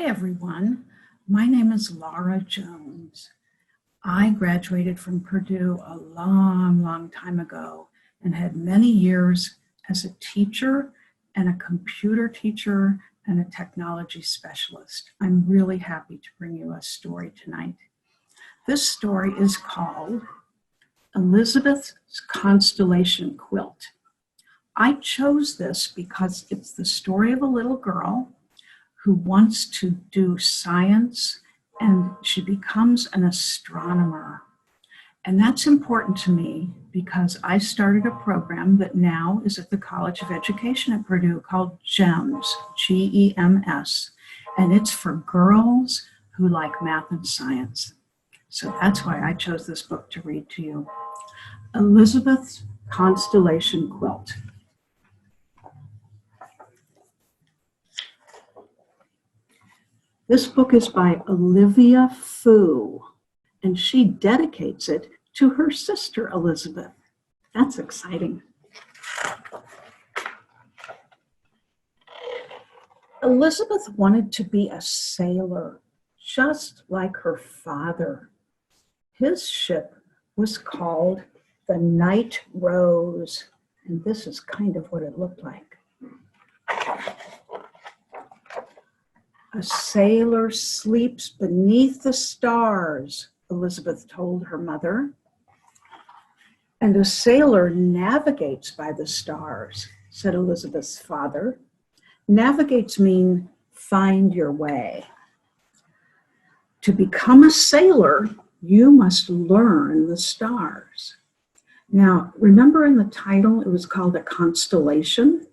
Hi, everyone. My name is Laura Jones. I graduated from Purdue a long time ago and had many years as a teacher and a computer teacher and a technology specialist. I'm really happy to bring you a story tonight. This story is called Elizabeth's Constellation Quilt. I chose this because it's the story of a little girl who wants to do science, and she becomes an astronomer. And that's important to me because I started a program that now is at the College of Education at Purdue called GEMS, G-E-M-S, and it's for girls who like math and science. So that's why I chose this book to read to you. Elizabeth's Constellation Quilt. This book is by Olivia Fu, and she dedicates it to her sister, Elizabeth. That's exciting. Elizabeth wanted to be a sailor, just like her father. His ship was called the Night Rose, and this is kind of what it looked like. A sailor sleeps beneath the stars, Elizabeth told her mother. And a sailor navigates by the stars, said Elizabeth's father. Navigates mean find your way. To become a sailor, you must learn the stars. Now, remember in the title, it was called a constellation?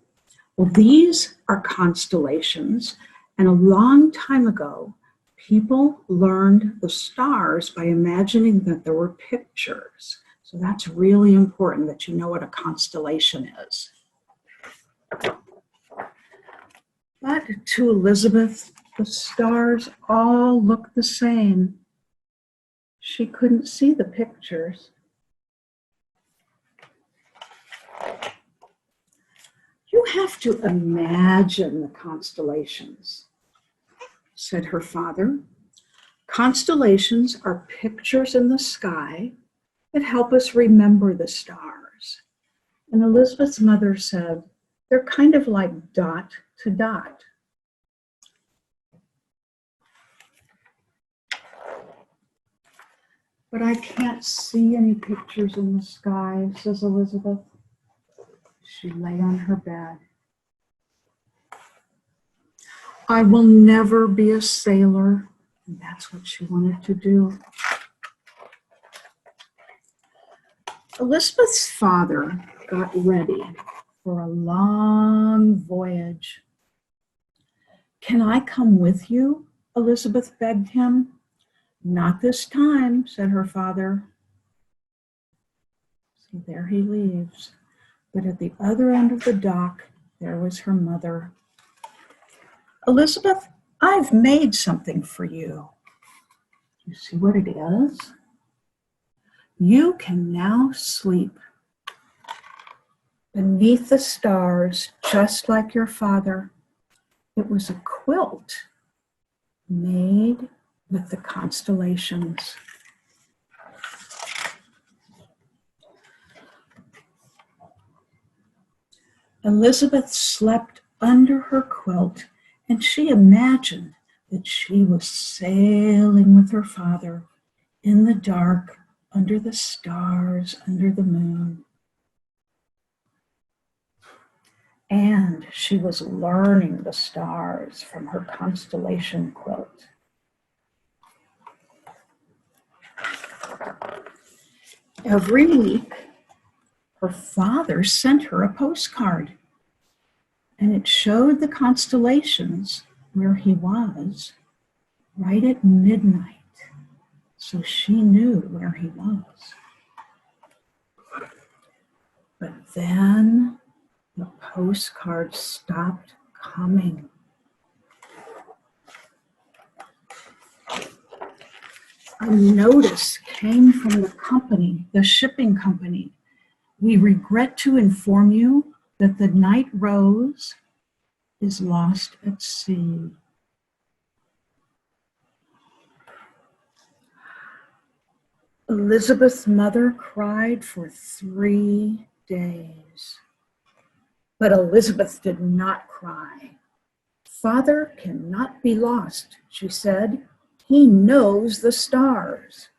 Well, these are constellations. And a long time ago, people learned the stars by imagining that there were pictures. So that's really important that you know what a constellation is. But to Elizabeth, the stars all looked the same. She couldn't see the pictures. You have to imagine the constellations, said her father. Constellations are pictures in the sky that help us remember the stars. And Elizabeth's mother said, they're kind of like dot to dot. But I can't see any pictures in the sky, says Elizabeth. She lay on her bed. I will never be a sailor. And that's what she wanted to do. Elizabeth's father got ready for a long voyage. Can I come with you? Elizabeth begged him. Not this time, said her father. So there he leaves. But at the other end of the dock, there was her mother. Elizabeth, I've made something for you. You see what it is? You can now sleep beneath the stars, just like your father. It was a quilt made with the constellations. Elizabeth slept under her quilt, and she imagined that she was sailing with her father in the dark, under the stars, under the moon. And she was learning the stars from her constellation quilt. Every week, her father sent her a postcard, and it showed the constellations where he was right at midnight, so she knew where he was. But then the postcard stopped coming. A notice came from the company, the shipping company. We regret to inform you that the Night Rose is lost at sea. Elizabeth's mother cried for 3 days. But Elizabeth did not cry. Father cannot be lost, she said. He knows the stars.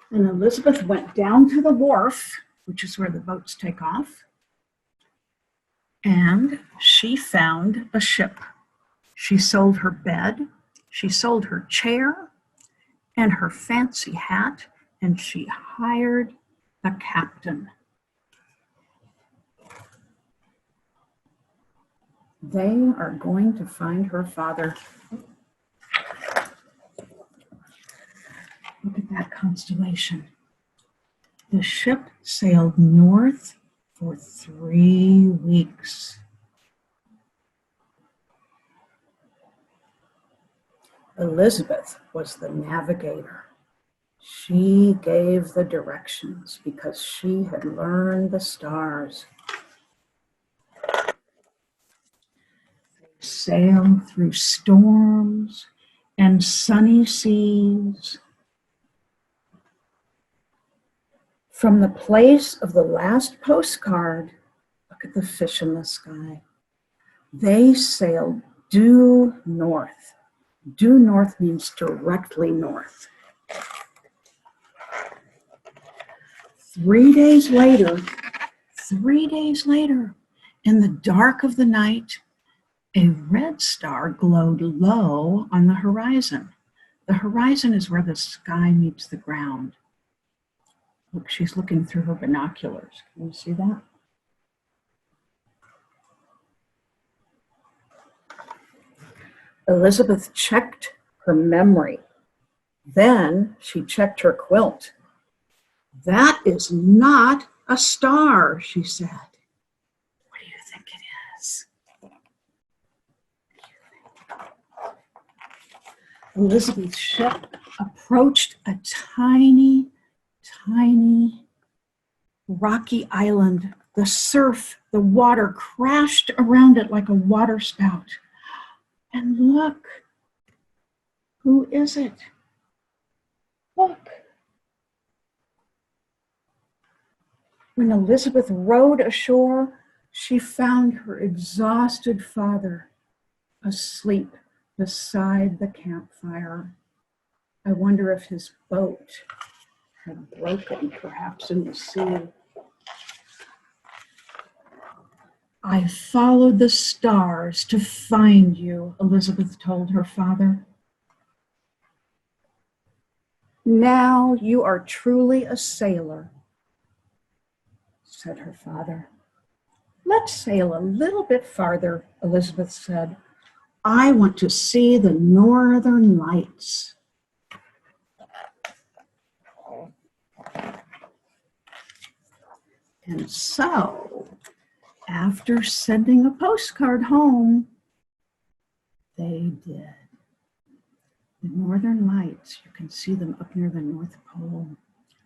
And Elizabeth went down to the wharf, which is where the boats take off, and she found a ship. She sold her bed, she sold her chair and her fancy hat, and she hired a captain. They are going to find her father. Look at that constellation. The ship sailed north for 3 weeks. Elizabeth was the navigator. She gave the directions because she had learned the stars. They sailed through storms and sunny seas. From the place of the last postcard, look at the fish in the sky. They sailed due north. Due north means directly north. 3 days later, in the dark of the night, a red star glowed low on the horizon. The horizon is where the sky meets the ground. Look, she's looking through her binoculars. Can you see that? Elizabeth checked her memory. Then she checked her quilt. That is not a star, she said. What do you think it is? Elizabeth's ship approached a tiny rocky island. The surf, the water crashed around it like a water spout. And look, who is it? Look. When Elizabeth rowed ashore, she found her exhausted father asleep beside the campfire. I wonder if his boat had broken, perhaps in the sea. I followed the stars to find you, Elizabeth told her father. Now you are truly a sailor, said her father. Let's sail a little bit farther, Elizabeth said. I want to see the northern lights. And so, after sending a postcard home, they did. The northern lights, you can see them up near the North Pole.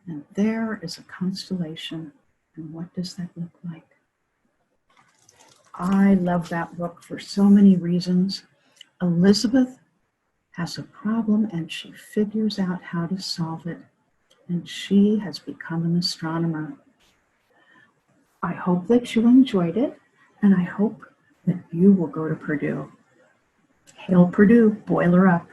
And there is a constellation. And what does that look like? I love that book for so many reasons. Elizabeth has a problem and she figures out how to solve it. And she has become an astronomer. I hope that you enjoyed it, and I hope that you will go to Purdue. Hail Purdue, boiler up.